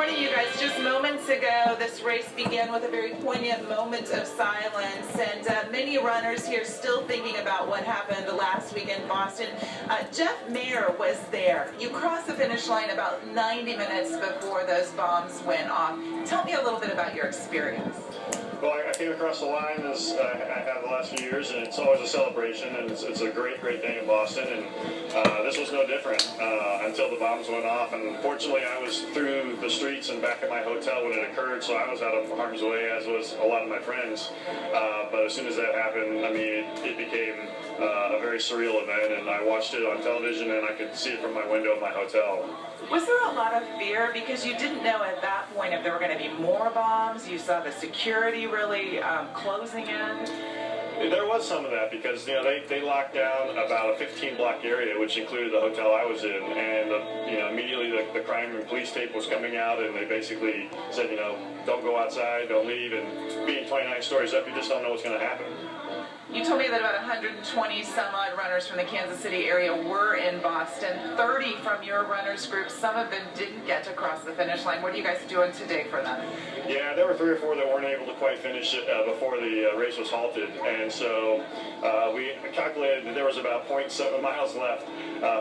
morning, you guys. Just moments ago, this race began with a very poignant moment of silence, and many runners here still thinking about what happened last week in Boston. Jeff Mayer was there. You crossed the finish line about 90 minutes before those bombs went off. Tell me a little bit about your experience. Well, I came across the line as I have the last few years, and it's always a celebration, and it's a great day in Boston, and this was no different until the bombs went off. And fortunately, I was through the streets and back at my hotel when it occurred, so I was out of harm's way, as was a lot of my friends. But as soon as that happened, I mean, it became a very surreal event, and I watched it on television, and I could see it from my window of my hotel. Was there a lot of fear because you didn't know at that point if there were going to be more bombs? You saw the security really closing in? There was some of that because, they locked down about a 15-block area, which included the hotel I was in, and, immediately the crime and police tape was coming out, and they basically said, don't go outside, don't leave, and being 29 stories up, you just don't know what's going to happen. You told me that about 120 some odd runners from the Kansas City area were in Boston, 30 from your runners group. Some of them didn't get to cross the finish line. What are you guys doing today for them? Yeah, there were 3 or 4 that weren't able to quite finish it before the race was halted, and so we calculated that there was about 0.7 miles left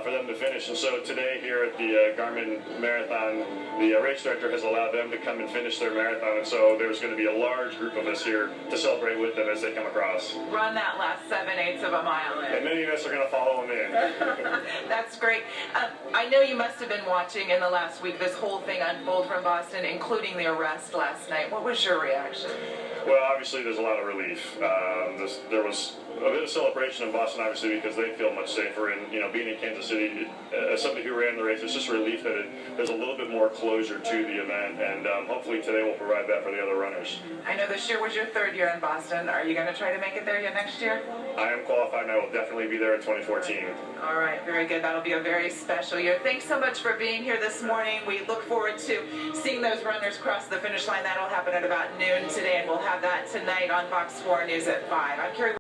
for them to finish. And so today here at the Garmin Marathon, the race director has allowed them to come and finish their marathon, and so there's going to be a large group of us here to celebrate with them as they come across. Run that last 7/8 of a mile in. And many of us are going to follow them in. That's great. I know you must have been watching in the last week this whole thing unfold from Boston, including the arrest last night. What was your reaction? Well, obviously there's a lot of relief. There was a bit of celebration in Boston, obviously, because they feel much safer. And, being in Kansas City, as somebody who ran the race, it's just relief that there's a little bit more closure to the event. And hopefully today will provide that for the other runners. I know this year was your 3rd year in Boston. Are you going to try to make it there next year? I am qualified, and I will definitely be there in 2014. All right, very good. That'll be a very special year. Thanks so much for being here this morning. We look forward to seeing those runners cross the finish line. That'll happen at about noon today, and we'll have that tonight on Fox 4 News at 5. I'm Carrie.